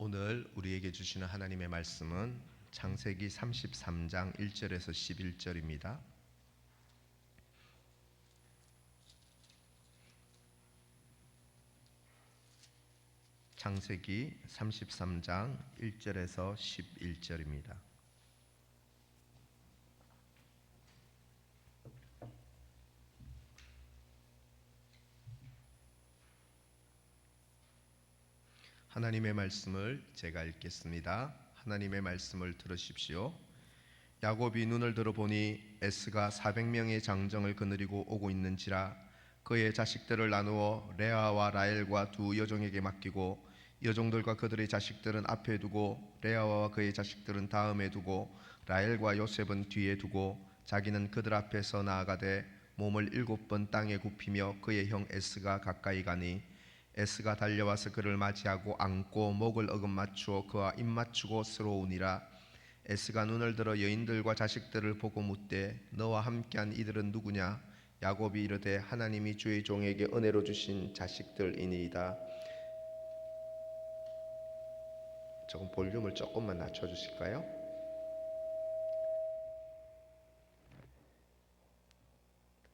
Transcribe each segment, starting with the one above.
오늘 우리에게 주시는 하나님의 말씀은 창세기 33장 1절에서 11절입니다. 창세기 33장 1절에서 11절입니다. 하나님의 말씀을 제가 읽겠습니다. 하나님의 말씀을 들으십시오. 야곱이 눈을 들어보니 에스가 400명의 장정을 거느리고 오고 있는지라 그의 자식들을 나누어 레아와 라헬과 두 여종에게 맡기고 여종들과 그들의 자식들은 앞에 두고 레아와 그의 자식들은 다음에 두고 라헬과 요셉은 뒤에 두고 자기는 그들 앞에서 나아가되 몸을 7번 땅에 굽히며 그의 형 에스가 가까이 가니 에스가 달려와서 그를 맞이하고 안고 목을 어긋맞추어 그와 입맞추고 스러우니라. 에스가 눈을 들어 여인들과 자식들을 보고 묻되 너와 함께한 이들은 누구냐? 야곱이 이르되 하나님이 주의 종에게 은혜로 주신 자식들이니이다. 조금 볼륨을 조금만 낮춰주실까요?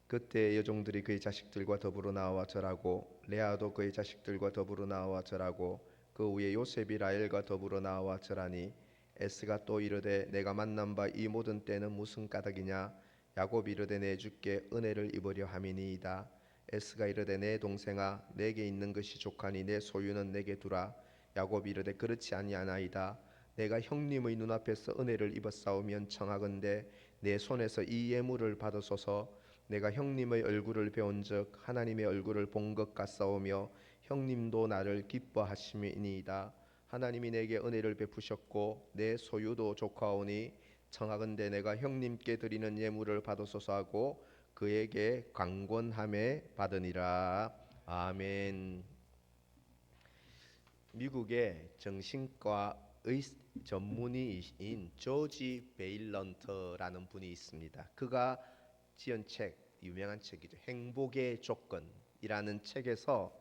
그때 여종들이 그의 자식들과 더불어 나와 절하고 레아도 그의 자식들과 더불어 나와 절하고 그 후에 요셉이 라헬과 더불어 나와 절하니 에스가 또 이르되 내가 만난 바 이 모든 때는 무슨 까닭이냐? 야곱이 이르되 내 주께 은혜를 입으려 함이니이다. 에스가 이르되 내 동생아 내게 있는 것이 족하니 내 소유는 내게 두라. 야곱이 이르되 그렇지 아니하나이다. 내가 형님의 눈앞에서 은혜를 입었사오면 청하건대 내 손에서 이 예물을 받으소서. 내가 형님의 얼굴을 배운즉 하나님의 얼굴을 본 것 같사오며 형님도 나를 기뻐하심이니이다. 하나님이 내게 은혜를 베푸셨고 내 소유도 족하오니 청하건대 내가 형님께 드리는 예물을 받으소서 하고 그에게 강권함에 받으니라. 아멘. 미국의 정신과의 전문의인 조지 베일런트라는 분이 있습니다. 그가 지은 책, 유명한 책이죠. 행복의 조건이라는 책에서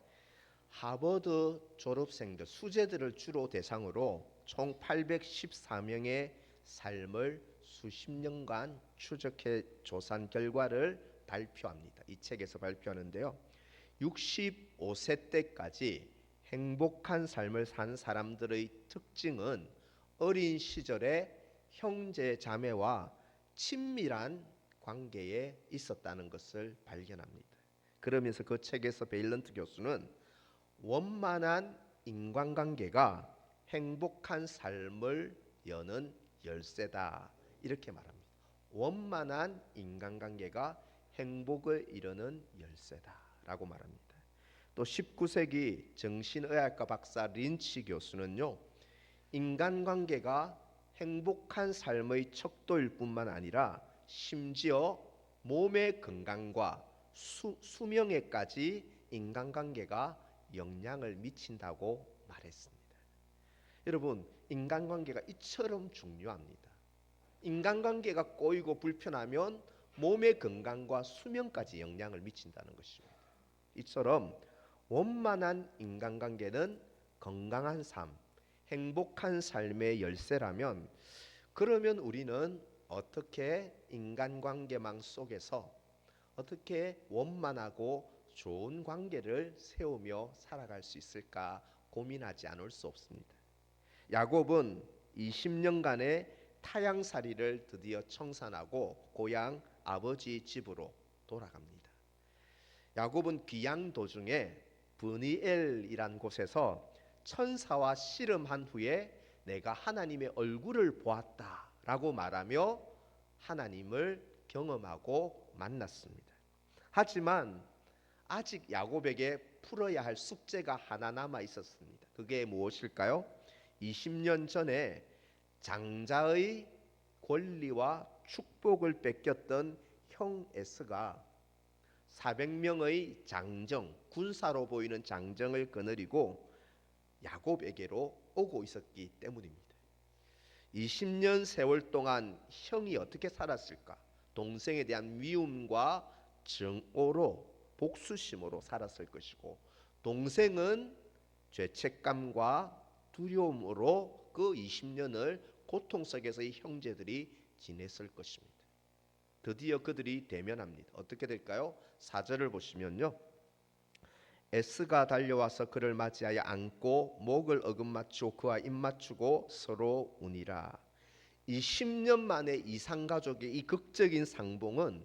하버드 졸업생들, 수재들을 주로 대상으로 총 814명의 삶을 수십 년간 추적해 조사한 결과를 발표합니다. 이 책에서 발표하는데요. 65세 때까지 행복한 삶을 산 사람들의 특징은 어린 시절에 형제 자매와 친밀한 관계에 있었다는 것을 발견합니다. 그러면서 그 책에서 베일런트 교수는 원만한 인간관계가 행복한 삶을 여는 열쇠다 이렇게 말합니다. 원만한 인간관계가 행복을 이루는 열쇠다라고 말합니다. 또 19세기 정신의학과 박사 린치 교수는요, 인간관계가 행복한 삶의 척도일 뿐만 아니라 심지어 몸의 건강과 수명에까지 인간관계가 영향을 미친다고 말했습니다. 여러분, 인간관계가 이처럼 중요합니다. 인간관계가 꼬이고 불편하면 몸의 건강과 수명까지 영향을 미친다는 것입니다. 이처럼 원만한 인간관계는 건강한 삶, 행복한 삶의 열쇠라면, 그러면 우리는 어떻게 인간관계망 속에서 어떻게 원만하고 좋은 관계를 세우며 살아갈 수 있을까 고민하지 않을 수 없습니다. 야곱은 20년간의 타향살이를 드디어 청산하고 고향 아버지 집으로 돌아갑니다. 야곱은 귀양 도중에 브니엘이란 곳에서 천사와 씨름한 후에 내가 하나님의 얼굴을 보았다라고 말하며 하나님을 경험하고 만났습니다. 하지만 아직 야곱에게 풀어야 할 숙제가 하나 남아 있었습니다. 그게 무엇일까요? 20년 전에 장자의 권리와 축복을 뺏겼던 형 에스가 400명의 장정, 군사로 보이는 장정을 거느리고 야곱에게로 오고 있었기 때문입니다. 20년 세월 동안 형이 어떻게 살았을까? 동생에 대한 미움과 정오로 복수심으로 살았을 것이고, 동생은 죄책감과 두려움으로 그 20년을 고통 속에서 이 형제들이 지냈을 것입니다. 드디어 그들이 대면합니다. 어떻게 될까요? 4절을 보시면요. 에스가 달려와서 그를 맞이하여 안고 목을 어긋맞추고 그와 입맞추고 서로 우니라. 이 10년 만에 이산가족의 이 극적인 상봉은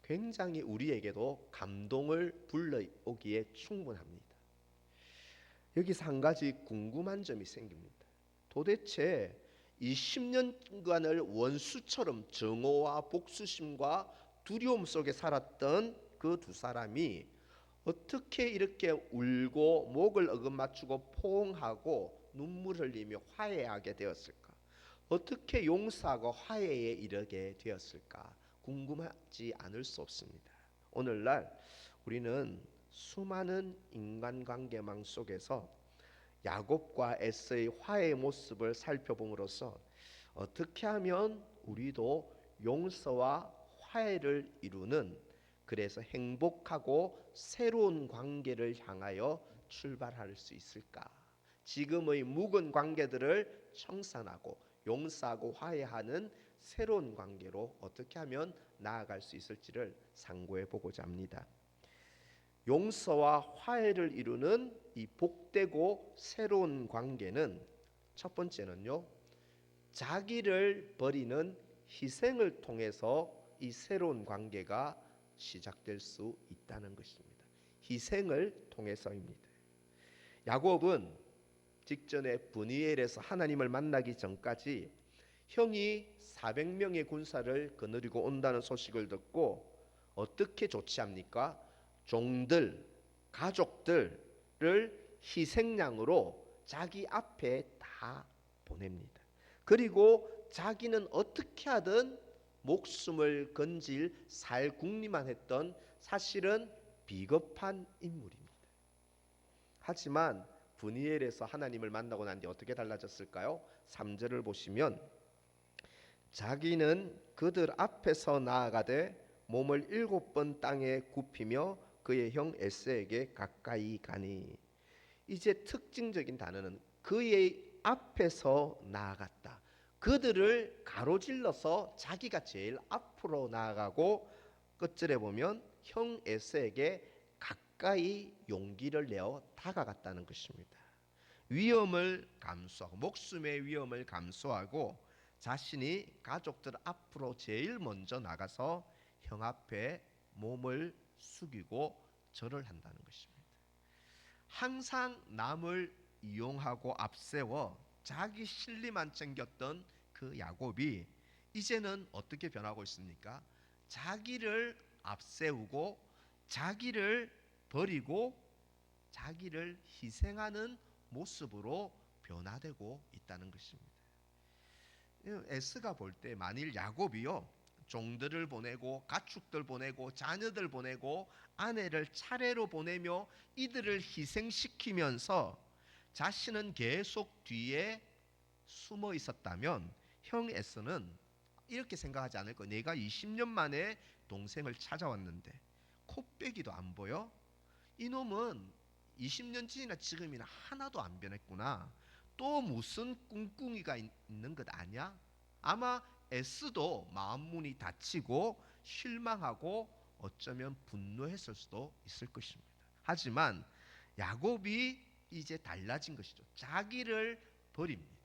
굉장히 우리에게도 감동을 불러오기에 충분합니다. 여기서 한 가지 궁금한 점이 생깁니다. 도대체 이 10년간을 원수처럼 정오와 복수심과 두려움 속에 살았던 그 두 사람이 어떻게 이렇게 울고 목을 어긋맞추고 포옹하고 눈물 흘리며 화해하게 되었을까? 어떻게 용서하고 화해에 이르게 되었을까? 궁금하지 않을 수 없습니다. 오늘날 우리는 수많은 인간관계망 속에서 야곱과 에서의 화해의 모습을 살펴봄으로써 어떻게 하면 우리도 용서와 화해를 이루는, 그래서 행복하고 새로운 관계를 향하여 출발할 수 있을까? 지금의 묵은 관계들을 청산하고 용서하고 화해하는 새로운 관계로 어떻게 하면 나아갈 수 있을지를 상고해 보고자 합니다. 용서와 화해를 이루는 이 복되고 새로운 관계는 첫 번째는요, 자기를 버리는 희생을 통해서 이 새로운 관계가 시작될 수 있다는 것입니다. 희생을 통해서입니다. 야곱은 직전에 브니엘에서 하나님을 만나기 전까지 형이 400명의 군사를 거느리고 온다는 소식을 듣고 어떻게 조치합니까? 종들, 가족들을 희생양으로 자기 앞에 다 보냅니다. 그리고 자기는 어떻게 하든 목숨을 건질 살궁리만 했던 사실은 비겁한 인물입니다. 하지만 브니엘에서 하나님을 만나고 난 뒤 어떻게 달라졌을까요? 3절을 보시면 자기는 그들 앞에서 나아가되 몸을 7번 땅에 굽히며 그의 형 에스에게 가까이 가니. 이제 특징적인 단어는 그의 앞에서 나아갔다. 그들을 가로질러서 자기가 제일 앞으로 나아가고 끝절에 보면 형 에스에게 가까이 용기를 내어 다가갔다는 것입니다. 위험을 감수하고 목숨의 위험을 감수하고 자신이 가족들 앞으로 제일 먼저 나가서 형 앞에 몸을 숙이고 절을 한다는 것입니다. 항상 남을 이용하고 앞세워 자기 실리만 챙겼던 그 야곱이 이제는 어떻게 변하고 있습니까? 자기를 앞세우고 자기를 버리고 자기를 희생하는 모습으로 변화되고 있다는 것입니다. 에스가 볼 때 만일 야곱이요, 종들을 보내고 가축들 보내고 자녀들 보내고 아내를 차례로 보내며 이들을 희생시키면서 자신은 계속 뒤에 숨어 있었다면 형 에스는 이렇게 생각하지 않을 거예요. 내가 20년 만에 동생을 찾아왔는데 코빼기도 안 보여? 이놈은 20년 전이나 지금이나 하나도 안 변했구나. 또 무슨 꿍꿍이가 있는 것 아니야? 아마 에스도 마음문이 닫히고 실망하고 어쩌면 분노했을 수도 있을 것입니다. 하지만 야곱이 이제 달라진 것이죠. 자기를 버립니다.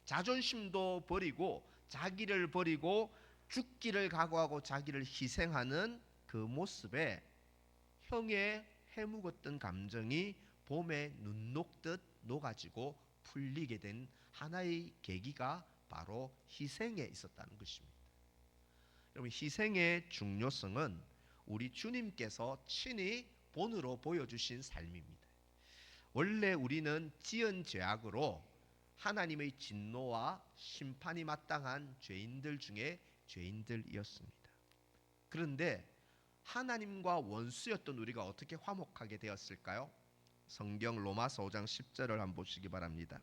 자존심도 버리고 자기를 버리고 죽기를 각오하고 자기를 희생하는 그 모습에 형의 해묵었던 감정이 봄에 눈 녹듯 녹아지고 풀리게 된 하나의 계기가 바로 희생에 있었다는 것입니다. 여러분, 희생의 중요성은 우리 주님께서 친히 본으로 보여주신 삶입니다. 원래 우리는 지은 죄악으로 하나님의 진노와 심판이 마땅한 죄인들 중에 죄인들이었습니다. 그런데 하나님과 원수였던 우리가 어떻게 화목하게 되었을까요? 성경 로마서 5장 10절을 한번 보시기 바랍니다.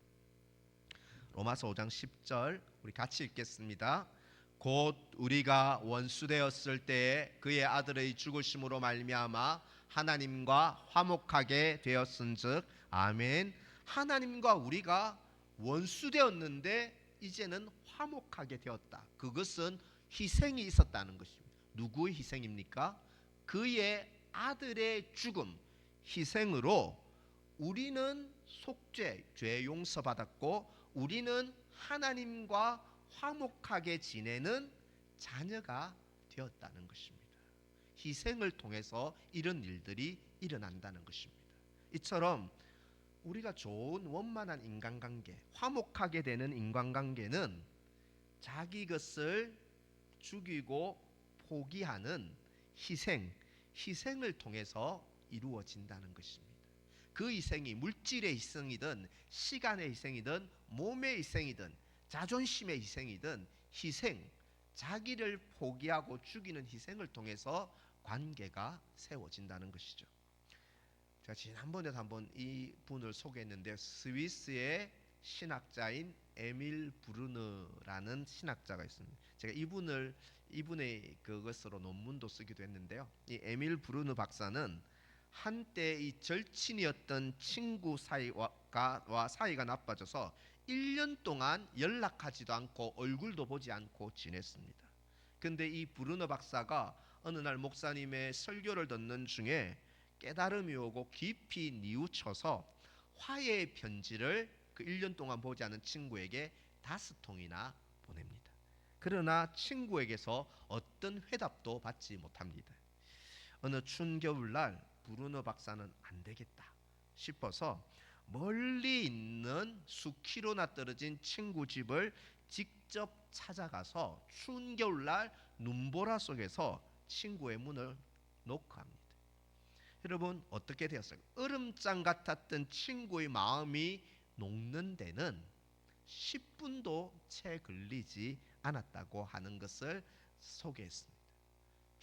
로마서 5장 10절 우리 같이 읽겠습니다. 곧 우리가 원수되었을 때에 그의 아들의 죽으심으로 말미암아 하나님과 화목하게 되었은즉. 아멘. 하나님과 우리가 원수되었는데 이제는 화목하게 되었다. 그것은 희생이 있었다는 것입니다. 누구의 희생입니까? 그의 아들의 죽음, 희생으로 우리는 속죄, 죄 용서받았고 우리는 하나님과 화목하게 지내는 자녀가 되었다는 것입니다. 희생을 통해서 이런 일들이 일어난다는 것입니다. 이처럼 우리가 좋은 원만한 인간관계, 화목하게 되는 인간관계는 자기 것을 죽이고 포기하는 희생을 통해서 이루어진다는 것입니다. 그 희생이 물질의 희생이든 시간의 희생이든 몸의 희생이든 자존심의 희생이든 자기를 포기하고 죽이는 희생을 통해서 관계가 세워진다는 것이죠. 제가 지난번에도 한번 이 분을 소개했는데 스위스의 신학자인 에밀 브루너라는 신학자가 있습니다. 제가 이분의 그것으로 논문도 쓰기도 했는데요. 이 에밀 브루너 박사는 한때 이 절친이었던 친구 사이가 나빠져서 1년 동안 연락하지도 않고 얼굴도 보지 않고 지냈습니다. 근데 이 브루너 박사가 어느 날 목사님의 설교를 듣는 중에 깨달음이 오고 깊이 뉘우쳐서 화해의 편지를 그 1년 동안 보지 않은 친구에게 5통이나 보냅니다. 그러나 친구에게서 어떤 회답도 받지 못합니다. 어느 추운 겨울날 브루너 박사는 안 되겠다 싶어서 멀리 있는 수킬로나 떨어진 친구 집을 직접 찾아가서 추운 겨울날 눈보라 속에서 친구의 문을 노크합니다. 여러분 어떻게 되었어요? 얼음장 같았던 친구의 마음이 녹는 데는 10분도 채 걸리지 않았다고 하는 것을 소개했습니다.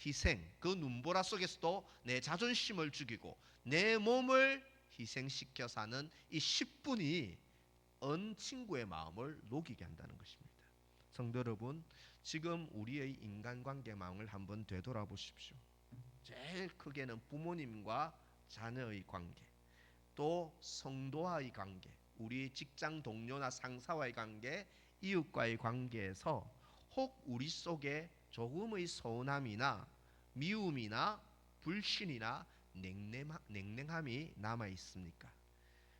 희생, 그 눈보라 속에서도 내 자존심을 죽이고 내 몸을 희생시켜 사는 이 10분이 언 친구의 마음을 녹이게 한다는 것입니다. 성도 여러분, 지금 우리의 인간관계 마음을 한번 되돌아보십시오. 제일 크게는 부모님과 자녀의 관계, 또 성도와의 관계, 우리 직장 동료나 상사와의 관계, 이웃과의 관계에서 혹 우리 속에 조금의 서운함이나 미움이나 불신이나 냉랭함이 남아 있습니까?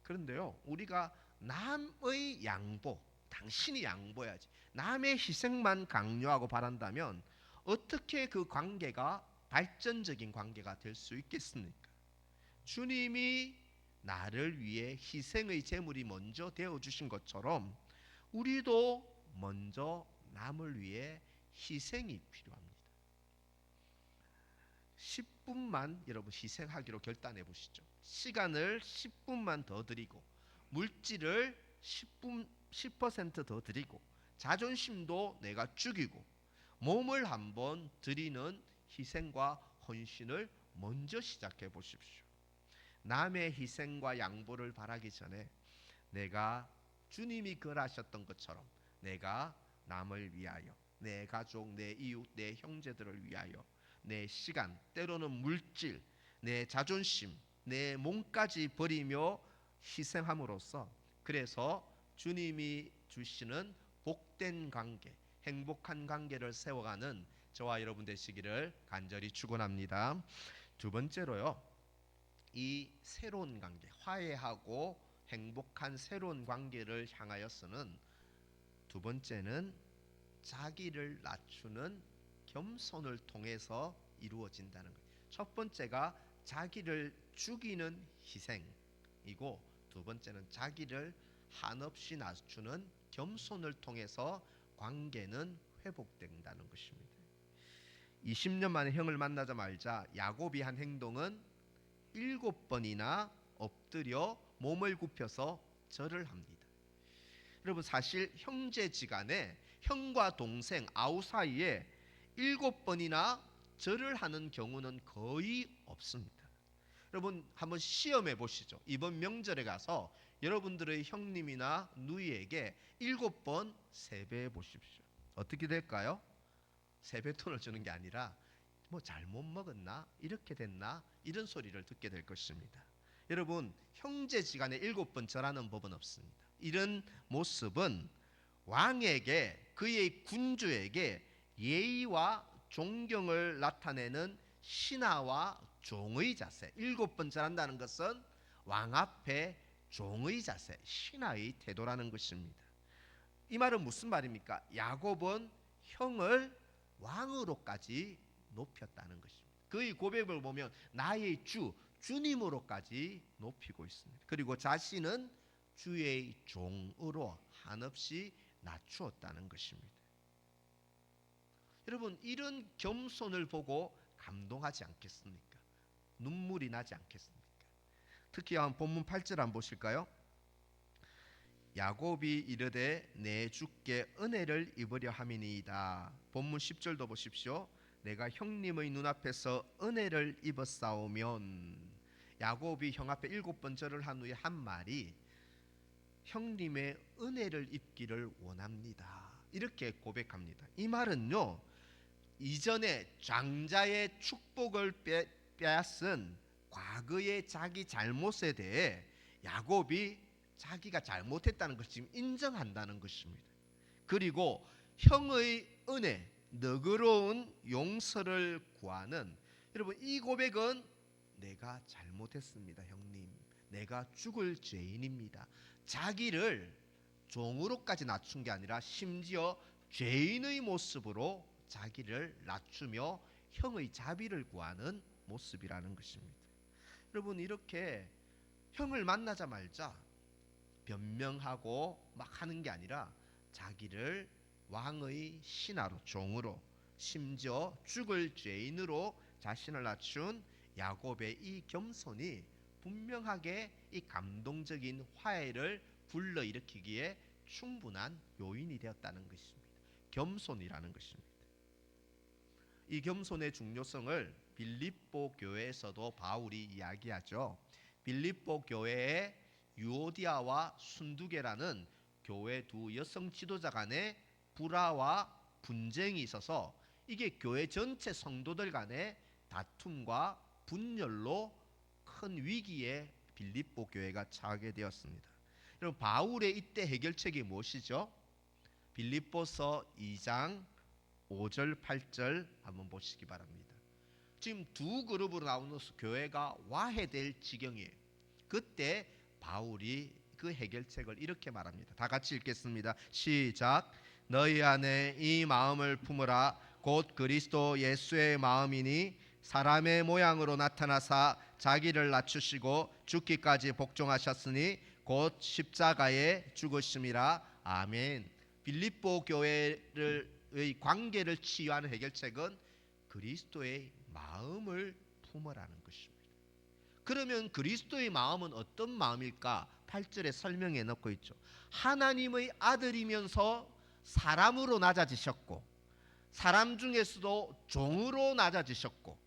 그런데요, 우리가 남의 양보, 당신이 양보해야지, 남의 희생만 강요하고 바란다면 어떻게 그 관계가 발전적인 관계가 될 수 있겠습니까? 주님이 나를 위해 희생의 제물이 먼저 되어 주신 것처럼 우리도 먼저 남을 위해 희생이 필요합니다. 10분만 여러분 희생하기로 결단해 보시죠. 시간을 10분만 더 드리고 물질을 10% 더 드리고 자존심도 내가 죽이고 몸을 한번 드리는 희생과 헌신을 먼저 시작해 보십시오. 남의 희생과 양보를 바라기 전에 내가 주님이 그러하셨던 것처럼 내가 남을 위하여, 내 가족, 내 이웃, 내 형제들을 위하여 내 시간, 때로는 물질, 내 자존심, 내 몸까지 버리며 희생함으로써 그래서 주님이 주시는 복된 관계, 행복한 관계를 세워가는 저와 여러분 되시기를 간절히 축원합니다. 두 번째로요, 이 새로운 관계, 화해하고 행복한 새로운 관계를 향하여서는 두 번째는 자기를 낮추는 겸손을 통해서 이루어진다는 거예요. 첫 번째가 자기를 죽이는 희생이고 두 번째는 자기를 한없이 낮추는 겸손을 통해서 관계는 회복된다는 것입니다. 20년 만에 형을 만나자마자 야곱이 한 행동은 7번이나 엎드려 몸을 굽혀서 절을 합니다. 여러분 사실 형제지간에 형과 동생 아우 사이에 7번이나 절을 하는 경우는 거의 없습니다. 여러분 한번 시험해 보시죠. 이번 명절에 가서 여러분들의 형님이나 누이에게 7번 세배해 보십시오. 어떻게 될까요? 세뱃돈을 주는 게 아니라 뭐 잘못 먹었나? 이렇게 됐나? 이런 소리를 듣게 될 것입니다. 여러분 형제지간에 7번 절하는 법은 없습니다. 이런 모습은 왕에게, 그의 군주에게 예의와 존경을 나타내는 신하와 종의 자세. 7번 절한다는 것은 왕 앞에 종의 자세, 신하의 태도라는 것입니다. 이 말은 무슨 말입니까? 야곱은 형을 왕으로까지 높였다는 것입니다. 그의 고백을 보면 나의 주, 주님으로까지 높이고 있습니다. 그리고 자신은 주의 종으로 한없이 낮추었다는 것입니다. 여러분, 이런 겸손을 보고 감동하지 않겠습니까? 눈물이 나지 않겠습니까? 특히 본문 8절 한번 보실까요? 야곱이 이르되 내 주께 은혜를 입으려 함이니이다. 본문 10절도 보십시오. 내가 형님의 눈앞에서 은혜를 입었사오면. 야곱이 형 앞에 7번 절을 한 후에 한 말이 형님의 은혜를 입기를 원합니다. 이렇게 고백합니다. 이 말은요, 이전에 장자의 축복을 빼앗은 과거의 자기 잘못에 대해 야곱이 자기가 잘못했다는 것을 지금 인정한다는 것입니다. 그리고 형의 은혜, 너그러운 용서를 구하는, 여러분, 이 고백은 내가 잘못했습니다, 형님. 내가 죽을 죄인입니다. 자기를 종으로까지 낮춘 게 아니라 심지어 죄인의 모습으로 자기를 낮추며 형의 자비를 구하는 모습이라는 것입니다. 여러분, 이렇게 형을 만나자마자 변명하고 막 하는 게 아니라 자기를 왕의 신하로, 종으로, 심지어 죽을 죄인으로 자신을 낮춘 야곱의 이 겸손이 분명하게 이 감동적인 화해를 불러일으키기에 충분한 요인이 되었다는 것입니다. 겸손이라는 것입니다. 이 겸손의 중요성을 빌립보 교회에서도 바울이 이야기하죠. 빌립보 교회에 유오디아와 순두계라는 교회 두 여성 지도자 간의 불화와 분쟁이 있어서 이게 교회 전체 성도들 간의 다툼과 분열로 큰 위기에 빌립보 교회가 처하게 되었습니다. 여러분, 바울의 이때 해결책이 무엇이죠? 빌립보서 2장 5절 8절 한번 보시기 바랍니다. 지금 두 그룹으로 나누어서 교회가 와해될 지경이에요. 그때 바울이 그 해결책을 이렇게 말합니다. 다 같이 읽겠습니다. 시작. 너희 안에 이 마음을 품으라. 곧 그리스도 예수의 마음이니 사람의 모양으로 나타나사 자기를 낮추시고 죽기까지 복종하셨으니 곧 십자가에 죽으심이라. 아멘. 빌립보 교회의 관계를 치유하는 해결책은 그리스도의 마음을 품으라는 것입니다. 그러면 그리스도의 마음은 어떤 마음일까? 8절에 설명해 놓고 있죠. 하나님의 아들이면서 사람으로 낮아지셨고 사람 중에서도 종으로 낮아지셨고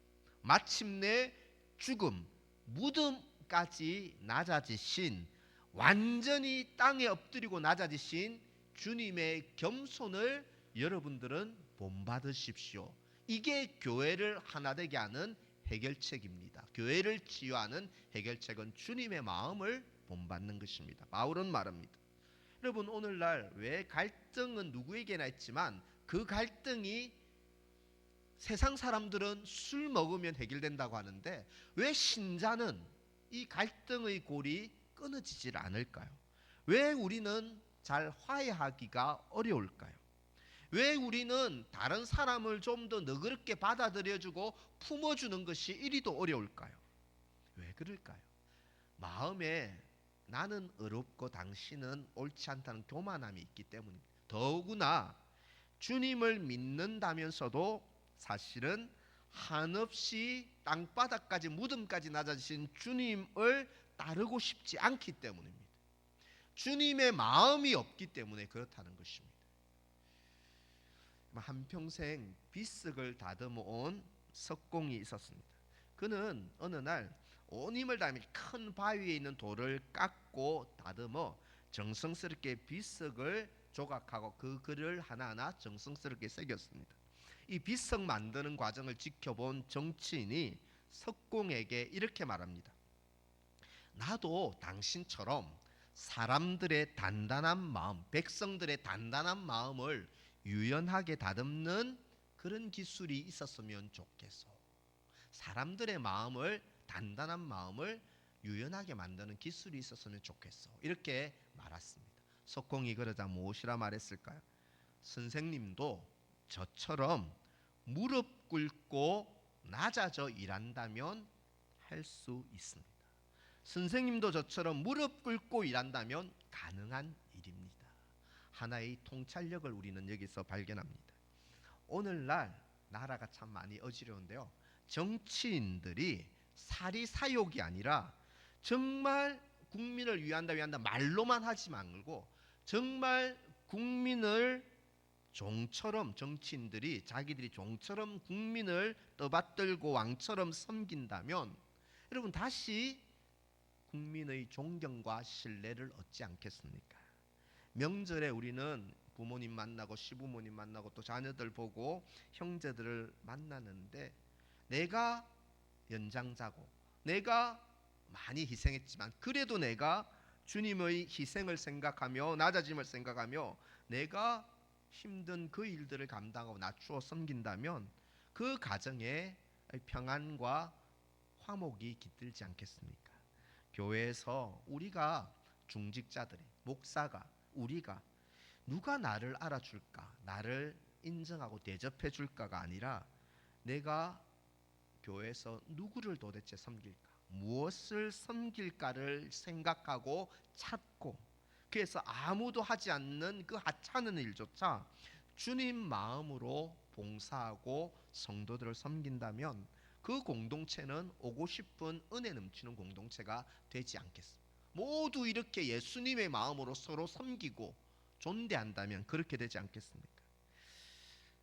마침내 죽음, 무덤까지 낮아지신, 완전히 땅에 엎드리고 낮아지신 주님의 겸손을 여러분들은 본받으십시오. 이게 교회를 하나 되게 하는 해결책입니다. 교회를 치유하는 해결책은 주님의 마음을 본받는 것입니다. 바울은 말합니다. 여러분, 오늘날 왜 갈등은 누구에게나 있지만 그 갈등이 세상 사람들은 술 먹으면 해결된다고 하는데 왜 신자는 이 갈등의 골이 끊어지질 않을까요? 왜 우리는 잘 화해하기가 어려울까요? 왜 우리는 다른 사람을 좀 더 너그럽게 받아들여주고 품어주는 것이 이리도 어려울까요? 왜 그럴까요? 마음에 나는 어렵고 당신은 옳지 않다는 교만함이 있기 때문입니다. 더구나 주님을 믿는다면서도 사실은 한없이 땅바닥까지 무덤까지 낮아지신 주님을 따르고 싶지 않기 때문입니다. 주님의 마음이 없기 때문에 그렇다는 것입니다. 한평생 비석을 다듬어 온 석공이 있었습니다. 그는 어느 날 온 힘을 다하며 큰 바위에 있는 돌을 깎고 다듬어 정성스럽게 비석을 조각하고 그 글을 하나하나 정성스럽게 새겼습니다. 이 비석 만드는 과정을 지켜본 정치인이 석공에게 이렇게 말합니다. 나도 당신처럼 사람들의 단단한 마음, 백성들의 단단한 마음을 유연하게 다듬는 그런 기술이 있었으면 좋겠소. 사람들의 마음을, 단단한 마음을 유연하게 만드는 기술이 있었으면 좋겠어. 이렇게 말했습니다. 석공이 그러자 무엇이라 말했을까요? 선생님도 저처럼 무릎 꿇고 낮아져 일한다면 할 수 있습니다. 선생님도 저처럼 무릎 꿇고 일한다면 가능한 일입니다. 하나의 통찰력을 우리는 여기서 발견합니다. 오늘날 나라가 참 많이 어지러운데요. 정치인들이 사리사욕이 아니라 정말 국민을 위한다 말로만 하지 말고 정말 국민을 종처럼, 정치인들이 자기들이 종처럼 국민을 떠받들고 왕처럼 섬긴다면 여러분 다시 국민의 존경과 신뢰를 얻지 않겠습니까? 명절에 우리는 부모님 만나고 시부모님 만나고 또 자녀들 보고 형제들을 만나는데 내가 연장자고 내가 많이 희생했지만 그래도 내가 주님의 희생을 생각하며 낮아짐을 생각하며 내가 힘든 그 일들을 감당하고 낮추어 섬긴다면 그 가정에 평안과 화목이 깃들지 않겠습니까? 교회에서 우리가 중직자들이 목사가 우리가 누가 나를 알아줄까 나를 인정하고 대접해 줄까가 아니라 내가 교회에서 누구를 도대체 섬길까 무엇을 섬길까를 생각하고 찾고 그래서 아무도 하지 않는 그 하찮은 일조차 주님 마음으로 봉사하고 성도들을 섬긴다면 그 공동체는 오고 싶은 은혜 넘치는 공동체가 되지 않겠습니까? 모두 이렇게 예수님의 마음으로 서로 섬기고 존대한다면 그렇게 되지 않겠습니까?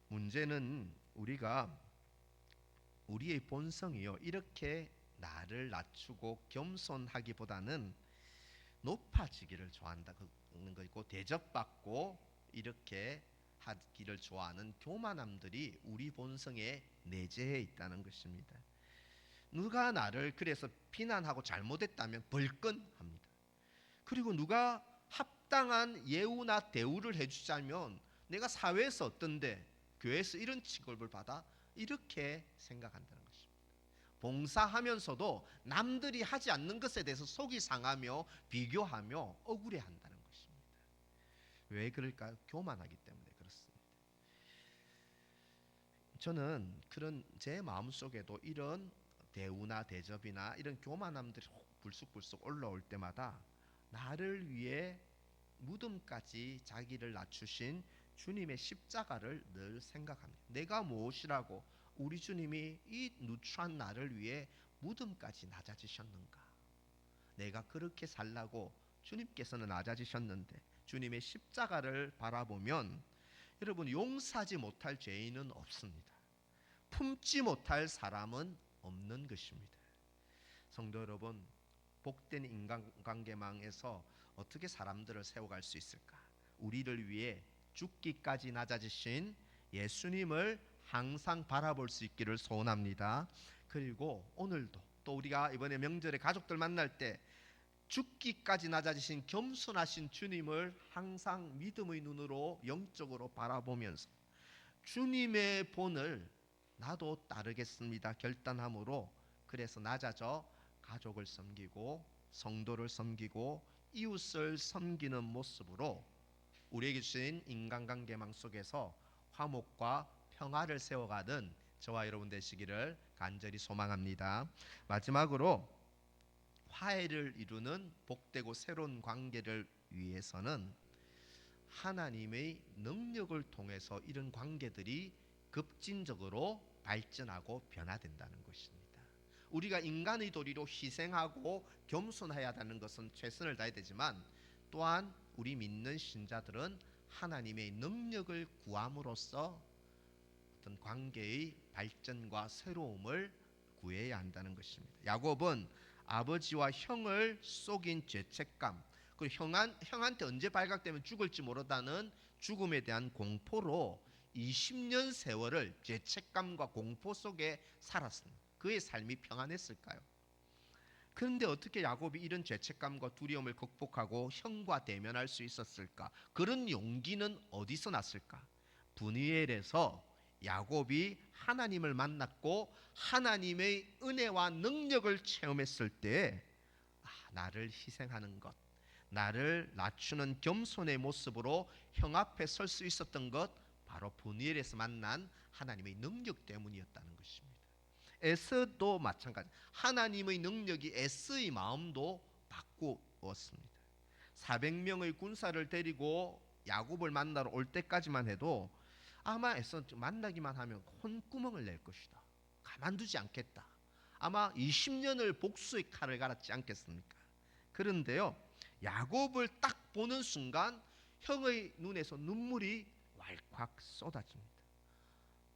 문제는 우리가 우리의 본성이요 이렇게 나를 낮추고 겸손하기보다는 높아지기를 좋아한다는 것이고 대접받고 이렇게 하기를 좋아하는 교만함들이 우리 본성에 내재해 있다는 것입니다. 누가 나를 그래서 비난하고 잘못했다면 벌끈합니다. 그리고 누가 합당한 예우나 대우를 해주자면 내가 사회에서 어떤데 교회에서 이런 취급을 받아 이렇게 생각한다는 것입니다. 봉사하면서도 남들이 하지 않는 것에 대해서 속이 상하며 비교하며 억울해한다는 것입니다. 왜 그럴까요? 교만하기 때문에 그렇습니다. 저는 그런 제 마음속에도 이런 대우나 대접이나 이런 교만함들이 불쑥불쑥 올라올 때마다 나를 위해 무덤까지 자기를 낮추신 주님의 십자가를 늘 생각합니다. 내가 무엇이라고 우리 주님이 이 누추한 나를 위해 무덤까지 낮아지셨는가? 내가 그렇게 살라고 주님께서는 낮아지셨는데 주님의 십자가를 바라보면 여러분 용서하지 못할 죄인은 없습니다. 품지 못할 사람은 없는 것입니다. 성도 여러분, 복된 인간관계망에서 어떻게 사람들을 세워갈 수 있을까? 우리를 위해 죽기까지 낮아지신 예수님을 항상 바라볼 수 있기를 소원합니다. 그리고 오늘도 또 우리가 이번에 명절에 가족들 만날 때 죽기까지 낮아지신 겸손하신 주님을 항상 믿음의 눈으로 영적으로 바라보면서 주님의 본을 나도 따르겠습니다 결단함으로 그래서 낮아져 가족을 섬기고 성도를 섬기고 이웃을 섬기는 모습으로 우리에게 주신 인간관계망 속에서 화목과 평화를 세워가는 저와 여러분 되시기를 간절히 소망합니다. 마지막으로 화해를 이루는 복되고 새로운 관계를 위해서는 하나님의 능력을 통해서 이런 관계들이 급진적으로 발전하고 변화된다는 것입니다. 우리가 인간의 도리로 희생하고 겸손해야 하는 것은 최선을 다해야 되지만 또한 우리 믿는 신자들은 하나님의 능력을 구함으로써 어떤 관계의 발전과 새로움을 구해야 한다는 것입니다. 야곱은 아버지와 형을 속인 죄책감 그리고 형한테 언제 발각되면 죽을지 모른다는 죽음에 대한 공포로 20년 세월을 죄책감과 공포 속에 살았습니다. 그의 삶이 평안했을까요? 그런데 어떻게 야곱이 이런 죄책감과 두려움을 극복하고 형과 대면할 수 있었을까? 그런 용기는 어디서 났을까? 분이엘에서 야곱이 하나님을 만났고 하나님의 은혜와 능력을 체험했을 때 나를 희생하는 것, 나를 낮추는 겸손의 모습으로 형 앞에 설 수 있었던 것, 바로 분이엘에서 만난 하나님의 능력 때문이었다는 것입니다. 에스도 마찬가지. 하나님의 능력이 에스의 마음도 바꾸었습니다. 400명의 군사를 데리고 야곱을 만나러 올 때까지만 해도 아마 에스 만나기만 하면 콧구멍을 낼 것이다. 가만두지 않겠다. 아마 20년을 복수의 칼을 갈았지 않겠습니까? 그런데요, 야곱을 딱 보는 순간 형의 눈에서 눈물이 왈칵 쏟아집니다.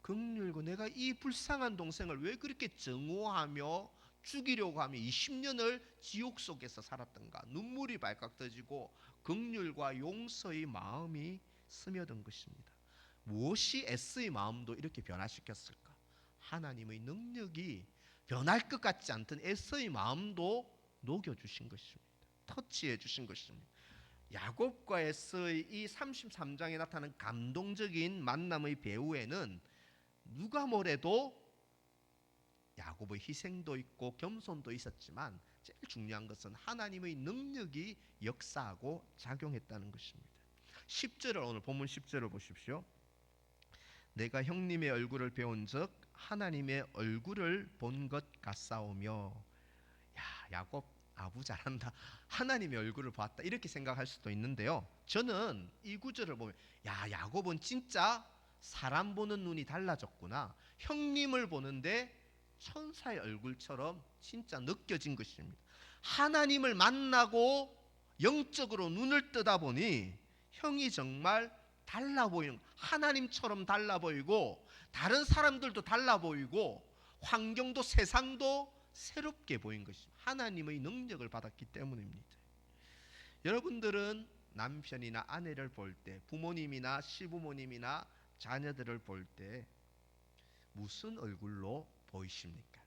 긍휼고 내가 이 불쌍한 동생을 왜 그렇게 증오하며 죽이려고 하며 20년을 지옥 속에서 살았던가. 눈물이 발칵 터지고 긍휼과 용서의 마음이 스며든 것입니다. 무엇이 에스의 마음도 이렇게 변화시켰을까? 하나님의 능력이 변할 것 같지 않던 에스의 마음도 녹여주신 것입니다. 터치해 주신 것입니다. 야곱과 에스의 이 33장에 나타나는 감동적인 만남의 배후에는 누가 뭐래도 야곱의 희생도 있고 겸손도 있었지만 제일 중요한 것은 하나님의 능력이 역사하고 작용했다는 것입니다. 10절을 오늘 본문 10절을 보십시오. 내가 형님의 얼굴을 배운즉 하나님의 얼굴을 본 것 같사오며. 야곱 아부 잘한다. 하나님의 얼굴을 봤다. 이렇게 생각할 수도 있는데요. 저는 이 구절을 보면 야곱은 진짜 사람 보는 눈이 달라졌구나. 형님을 보는데 천사의 얼굴처럼 진짜 느껴진 것입니다. 하나님을 만나고 영적으로 눈을 뜨다 보니 형이 정말 달라 보이는, 하나님처럼 달라 보이고 다른 사람들도 달라 보이고 환경도 세상도 새롭게 보인 것입니다. 하나님의 능력을 받았기 때문입니다. 여러분들은 남편이나 아내를 볼 때, 부모님이나 시부모님이나 자녀들을 볼 때 무슨 얼굴로 보이십니까?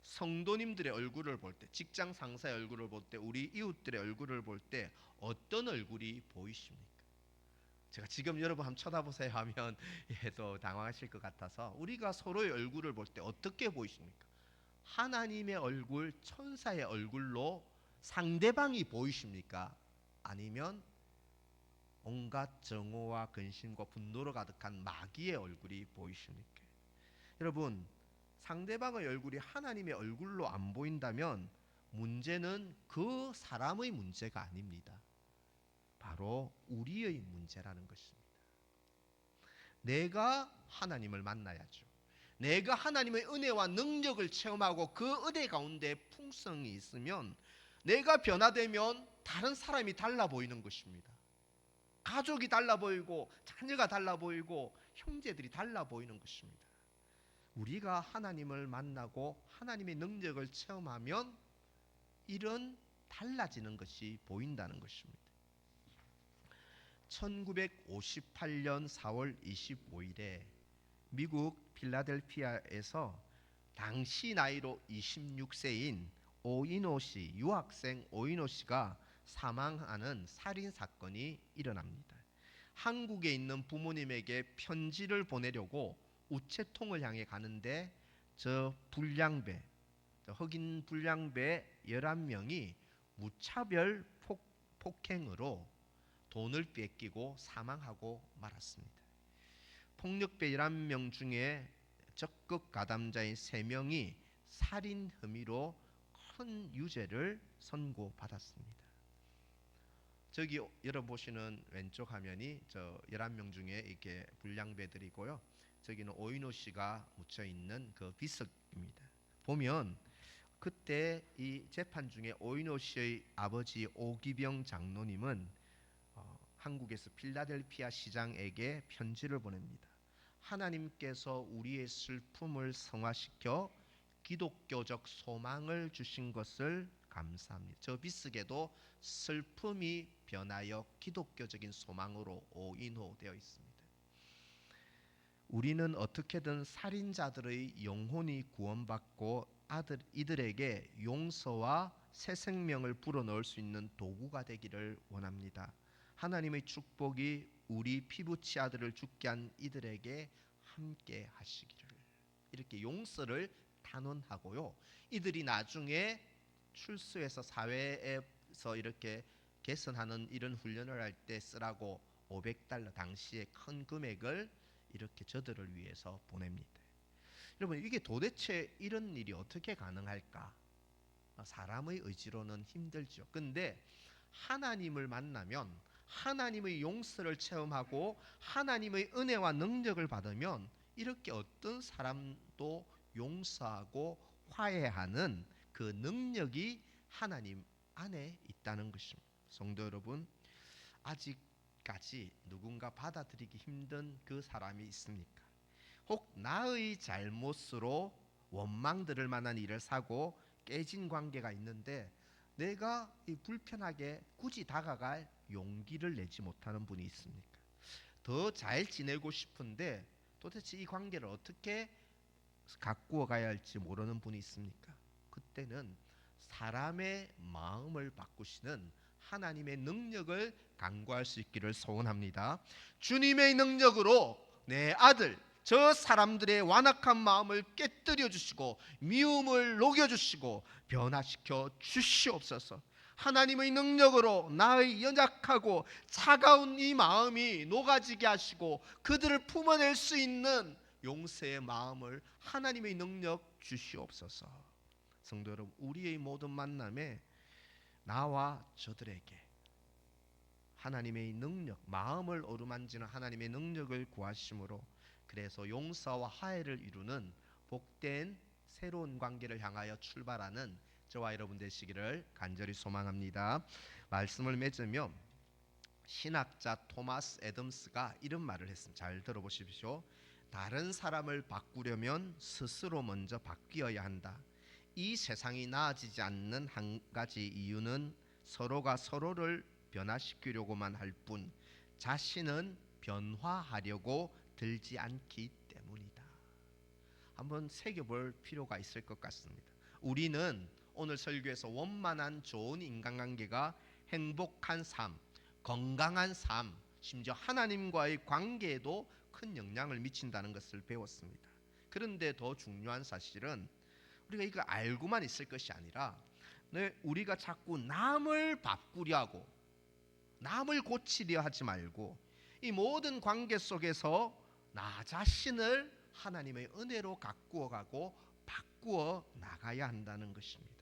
성도님들의 얼굴을 볼 때, 직장 상사의 얼굴을 볼 때, 우리 이웃들의 얼굴을 볼 때 어떤 얼굴이 보이십니까? 제가 지금 여러분 한번 쳐다보세요 하면 또 당황하실 것 같아서, 우리가 서로의 얼굴을 볼 때 어떻게 보이십니까? 하나님의 얼굴, 천사의 얼굴로 상대방이 보이십니까? 아니면 온갖 정오와 근심과 분노로 가득한 마귀의 얼굴이 보이십니까? 여러분, 상대방의 얼굴이 하나님의 얼굴로 안 보인다면 문제는 그 사람의 문제가 아닙니다. 바로 우리의 문제라는 것입니다. 내가 하나님을 만나야죠. 내가 하나님의 은혜와 능력을 체험하고 그 은혜 가운데 풍성이 있으면, 내가 변화되면 다른 사람이 달라 보이는 것입니다. 가족이 달라 보이고 자녀가 달라 보이고 형제들이 달라 보이는 것입니다. 우리가 하나님을 만나고 하나님의 능력을 체험하면 이런 달라지는 것이 보인다는 것입니다. 1958년 4월 25일에 미국 필라델피아에서 당시 나이로 26세인 오이노시, 유학생 오이노시가 사망하는 살인 사건이 일어납니다. 한국에 있는 부모님에게 편지를 보내려고 우체통을 향해 가는데 저 불량배, 흑인 불량배 11명이 무차별 폭행으로 돈을 뺏기고 사망하고 말았습니다. 폭력배 11명 중에 적극 가담자인 3명이 살인 혐의로 큰 유죄를 선고받았습니다. 저기 여러분 보시는 왼쪽 화면이 저 11명 중에 이렇게 불량배들이고요. 저기는 오이노 씨가 묻혀 있는 그 비석입니다. 보면 그때 이 재판 중에 오이노 씨의 아버지 오기병 장로님은 한국에서 필라델피아 시장에게 편지를 보냅니다. 하나님께서 우리의 슬픔을 성화시켜 기독교적 소망을 주신 것을 감사합니다. 저 비석에도 슬픔이 변하여 기독교적인 소망으로 오인호되어 있습니다. 우리는 어떻게든 살인자들의 영혼이 구원받고 이들에게 용서와 새 생명을 불어넣을 수 있는 도구가 되기를 원합니다. 하나님의 축복이 우리 피부치 아들을 죽게 한 이들에게 함께 하시기를. 이렇게 용서를 단언하고요. 이들이 나중에 출소해서 사회에서 이렇게 개선하는 이런 훈련을 할 때 쓰라고 $500 당시의 큰 금액을 이렇게 저들을 위해서 보냅니다. 여러분, 이게 도대체 이런 일이 어떻게 가능할까? 사람의 의지로는 힘들죠. 근데 하나님을 만나면, 하나님의 용서를 체험하고 하나님의 은혜와 능력을 받으면 이렇게 어떤 사람도 용서하고 화해하는 그 능력이 하나님 안에 있다는 것입니다. 성도 여러분, 아직까지 누군가 받아들이기 힘든 그 사람이 있습니까? 혹 나의 잘못으로 원망들을 만한 일을 사고 깨진 관계가 있는데 내가 불편하게 굳이 다가갈 용기를 내지 못하는 분이 있습니까? 더 잘 지내고 싶은데 도대체 이 관계를 어떻게 가꾸어 가야 할지 모르는 분이 있습니까? 그때는 사람의 마음을 바꾸시는 하나님의 능력을 간구할 수 있기를 소원합니다. 주님의 능력으로 내 아들, 저 사람들의 완악한 마음을 깨뜨려 주시고 미움을 녹여 주시고 변화시켜 주시옵소서. 하나님의 능력으로 나의 연약하고 차가운 이 마음이 녹아지게 하시고 그들을 품어낼 수 있는 용서의 마음을 하나님의 능력 주시옵소서. 성도 여러분, 우리의 모든 만남에 나와 저들에게 하나님의 능력, 마음을 어루만지는 하나님의 능력을 구하심으로, 그래서 용서와 화해를 이루는 복된 새로운 관계를 향하여 출발하는 저와 여러분 되시기를 간절히 소망합니다. 말씀을 맺으며 신학자 토마스 애덤스가 이런 말을 했습니다. 잘 들어보십시오. 다른 사람을 바꾸려면 스스로 먼저 바뀌어야 한다. 이 세상이 나아지지 않는 한 가지 이유는 서로가 서로를 변화시키려고만 할 뿐 자신은 변화하려고 들지 않기 때문이다. 한번 새겨볼 필요가 있을 것 같습니다. 우리는 오늘 설교에서 원만한 좋은 인간관계가 행복한 삶, 건강한 삶, 심지어 하나님과의 관계에도 큰 영향을 미친다는 것을 배웠습니다. 그런데 더 중요한 사실은 우리가 이거 알고만 있을 것이 아니라 우리가 자꾸 남을 바꾸려 하고 남을 고치려 하지 말고 이 모든 관계 속에서 나 자신을 하나님의 은혜로 가꾸어 가고 바꾸어 나가야 한다는 것입니다.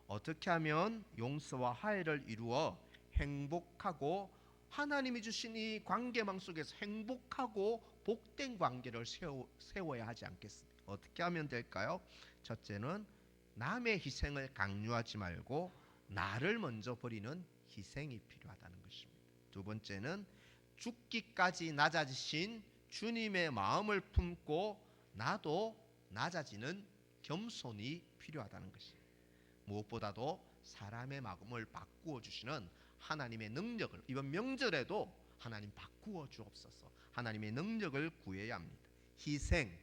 어떻게 하면 용서와 화해를 이루어 행복하고 하나님이 주신 이 관계망 속에서 행복하고 복된 관계를 세워야 하지 않겠습니까? 어떻게 하면 될까요? 첫째는 남의 희생을 강요하지 말고 나를 먼저 버리는 희생이 필요하다는 것입니다. 두 번째는 죽기까지 낮아지신 주님의 마음을 품고 나도 낮아지는 겸손이 필요하다는 것입니다. 무엇보다도 사람의 마음을 바꾸어 주시는 하나님의 능력을 이번 명절에도 하나님 바꾸어 주옵소서. 하나님의 능력을 구해야 합니다. 희생,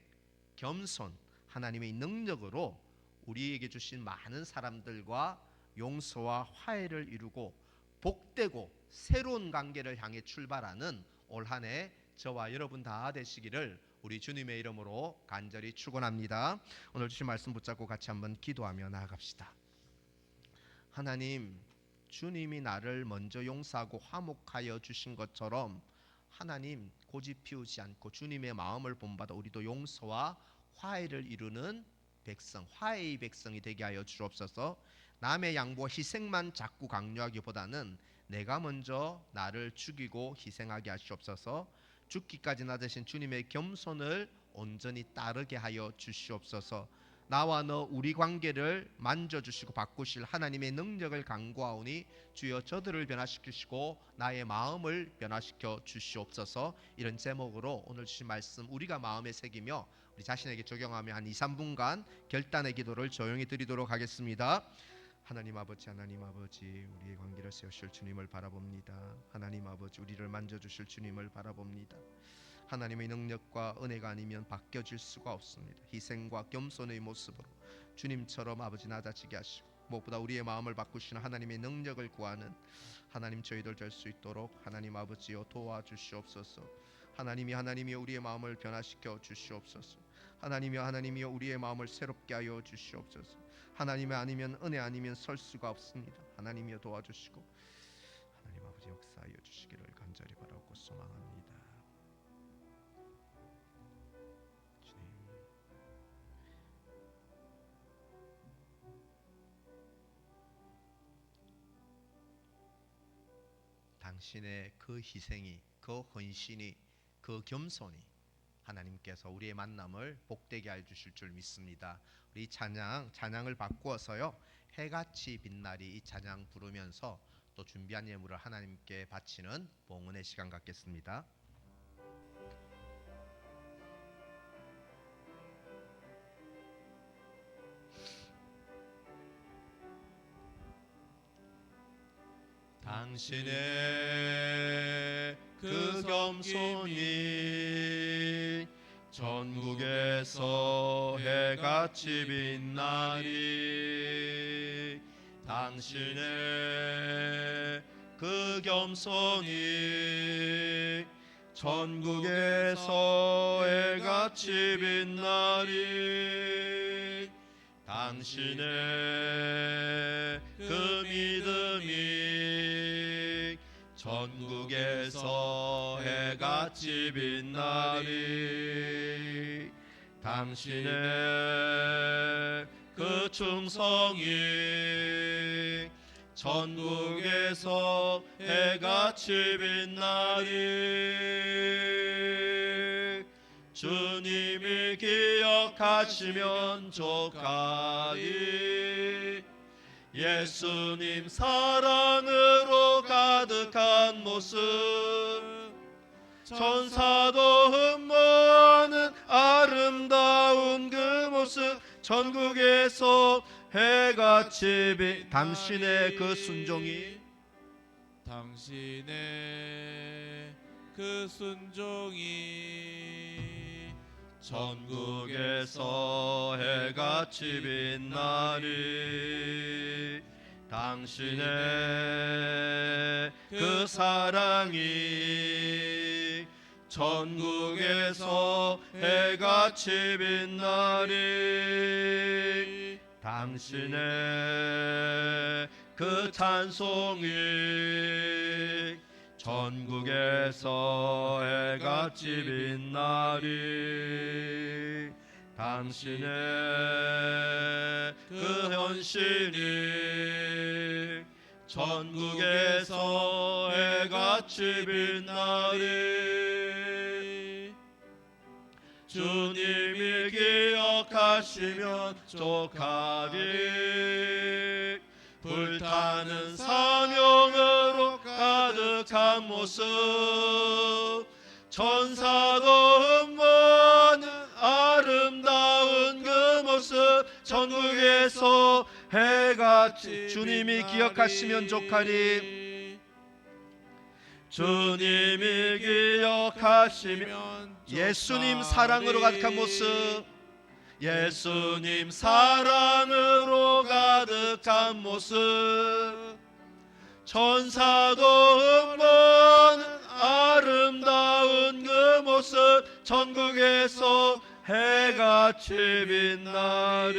겸손, 하나님의 능력으로 우리에게 주신 많은 사람들과 용서와 화해를 이루고 복되고 새로운 관계를 향해 출발하는 올 한 해 저와 여러분 다 되시기를 우리 주님의 이름으로 간절히 축원합니다. 오늘 주신 말씀 붙잡고 같이 한번 기도하며 나아갑시다. 하나님, 주님이 나를 먼저 용서하고 화목하여 주신 것처럼 하나님 고집 피우지 않고 주님의 마음을 본받아 우리도 용서와 화해를 이루는 백성, 화해의 백성이 되게 하여 주옵소서. 남의 양보와 희생만 자꾸 강요하기보다는 내가 먼저 나를 죽이고 희생하게 하시옵소서. 죽기까지 낮으신 주님의 겸손을 온전히 따르게 하여 주시옵소서. 나와 너 우리 관계를 만져주시고 바꾸실 하나님의 능력을 간구하오니 주여 저들을 변화시키시고 나의 마음을 변화시켜 주시옵소서. 이런 제목으로 오늘 주신 말씀 우리가 마음에 새기며 우리 자신에게 적용하며 한 2-3분간 결단의 기도를 조용히 드리도록 하겠습니다. 하나님 아버지, 하나님 아버지, 우리의 관계를 세우실 주님을 바라봅니다. 하나님 아버지, 우리를 만져주실 주님을 바라봅니다. 하나님의 능력과 은혜가 아니면 바뀌어질 수가 없습니다. 희생과 겸손의 모습으로 주님처럼 아버지 낮아지게 하시고 무엇보다 우리의 마음을 바꾸시는 하나님의 능력을 구하는 하나님 저희들 될 수 있도록 하나님 아버지여 도와주시옵소서. 하나님이여 우리의 마음을 변화시켜 주시옵소서. 하나님이여 우리의 마음을 새롭게 하여 주시옵소서. 하나님이 아니면 은혜 아니면 설 수가 없습니다. 하나님이여 도와주시고 하나님 아버지 역사하여 주시기를 간절히 바라고 소망합니다. 주님. 당신의 그 희생이, 그 헌신이, 그 겸손이 하나님께서 우리의 만남을 복되게 해 주실 줄 믿습니다. 우리 찬양을 바꾸어서요, 해같이 빛나리 이 찬양 부르면서 또 준비한 예물을 하나님께 바치는 봉헌의 시간 갖겠습니다. 당신의 그 겸손이 전국에서 해같이 빛나리. 당신의 그 겸손이 전국에서 해같이 빛나리. 당신의 그 믿음이 전국에서 해같이 빛나리. 당신의 그 충성이 전국에서 해같이 빛나리. 주님이 기억하시면 족하리. 예수님 사랑으로 가득한 모습, 천사도 흠모하는 아름다운 그 모습, 전국에서 해같이 당신의 그 순종이, 당신의 그 순종이 전국에서 해같이 빛나리. 당신의 그 사랑이 전국에서 해같이 빛나리. 당신의 그 찬송이 전국에서 해같이 빛나리. 당신의 그 현실이 전국에서 해같이 빛나리. 주님이 기억하시면 족하리. 불타는 사명으로 가득한 모습, 천사도 흠모하는 아름다운 그 모습, 전국에서 해같이 주님이 기억하시면 족하리. 주님이 기억하시면 예수님 사랑으로 가득한 모습, 예수님 사랑으로 가득한 모습, 천사도 흠모하는 아름다운 그 모습, 전국에서 해같이 빛나리.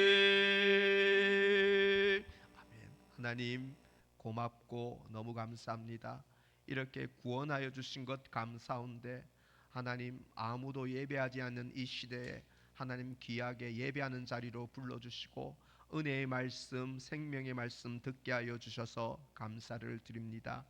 아멘. 하나님 고맙고 너무 감사합니다. 이렇게 구원하여 주신 것 감사한데 하나님 아무도 예배하지 않는 이 시대에 하나님 귀하게 예배하는 자리로 불러주시고 은혜의 말씀, 생명의 말씀 듣게 하여 주셔서 감사를 드립니다.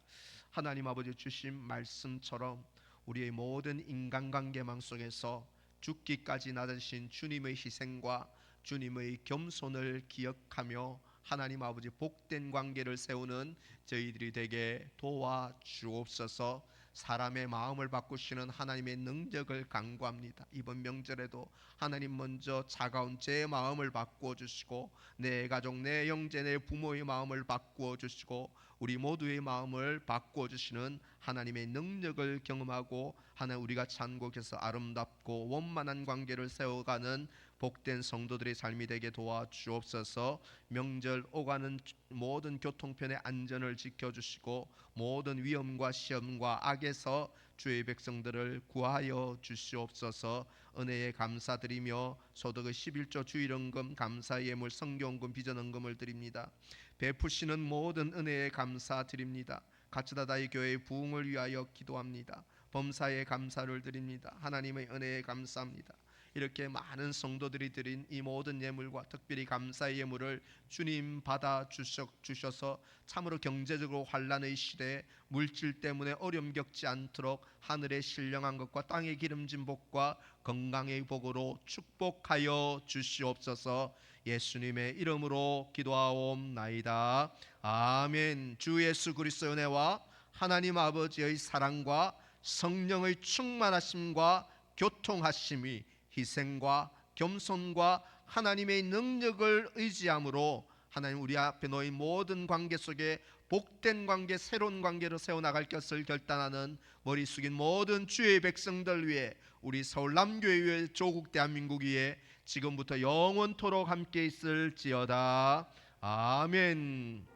하나님 아버지 주신 말씀처럼 우리의 모든 인간관계망 속에서 죽기까지 낮으신 주님의 희생과 주님의 겸손을 기억하며 하나님 아버지 복된 관계를 세우는 저희들이 되게 도와주옵소서. 사람의 마음을 바꾸시는 하나님의 능력을 간구합니다. 이번 명절에도 하나님 먼저 차가운 제 마음을 바꾸어 주시고 내 가족, 내 형제, 내 부모의 마음을 바꾸어 주시고 우리 모두의 마음을 바꾸어 주시는 하나님의 능력을 경험하고 하나님 우리가 천국에서 아름답고 원만한 관계를 세워가는 복된 성도들의 삶이 되게 도와주옵소서. 명절 오가는 모든 교통편의 안전을 지켜주시고 모든 위험과 시험과 악에서 주의 백성들을 구하여 주시옵소서. 은혜에 감사드리며 소득의 11조 주일헌금 감사의 예물 성경헌금 비전헌금을 드립니다. 베푸시는 모든 은혜에 감사드립니다. 가츠다다이 교회의 부흥을 위하여 기도합니다. 범사에 감사를 드립니다. 하나님의 은혜에 감사합니다. 이렇게 많은 성도들이 드린 이 모든 예물과 특별히 감사의 예물을 주님 받아 주셔서 참으로 경제적으로 환난의 시대에 물질 때문에 어려움 겪지 않도록 하늘의 신령한 것과 땅의 기름진 복과 건강의 복으로 축복하여 주시옵소서. 예수님의 이름으로 기도하옵나이다. 아멘. 주 예수 그리스도의 은혜와 하나님 아버지의 사랑과 성령의 충만하심과 교통하심이 희생과 겸손과 하나님의 능력을 의지함으로 하나님 우리 앞에 놓인 모든 관계 속에 복된 관계, 새로운 관계로 세워나갈 것을 결단하는 머리 숙인 모든 주의 백성들 위해 우리 서울 남교회 위해 조국 대한민국 위에 지금부터 영원토록 함께 있을지어다. 아멘.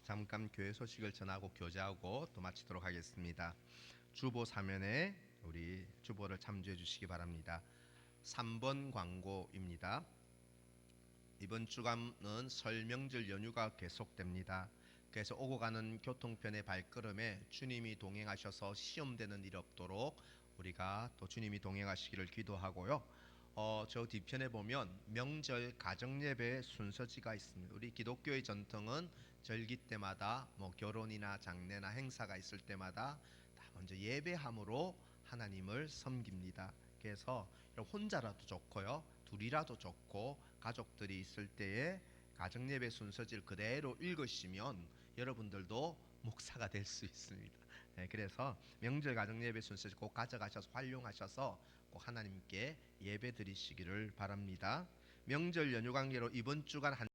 잠깐 교회 소식을 전하고 교제하고 또 마치도록 하겠습니다. 주보 사면에 우리 주보를 참조해 주시기 바랍니다. 3번 광고입니다. 이번 주간은 설 명절 연휴가 계속됩니다. 그래서 오고 가는 교통편의 발걸음에 주님이 동행하셔서 시험되는 일 없도록 우리가 또 주님이 동행하시기를 기도하고요. 저 뒤편에 보면 명절 가정예배 순서지가 있습니다. 우리 기독교의 전통은 절기 때마다 결혼이나 장례나 행사가 있을 때마다 다 먼저 예배함으로 하나님을 섬깁니다. 그래서 혼자라도 좋고요, 둘이라도 좋고 가족들이 있을 때에 가정예배 순서지를 그대로 읽으시면 여러분들도 목사가 될 수 있습니다. 네, 그래서 명절 가정예배 순서지 꼭 가져가셔서 활용하셔서 꼭 하나님께 예배 드리시기를 바랍니다. 명절 연휴 관계로 이번 주간 한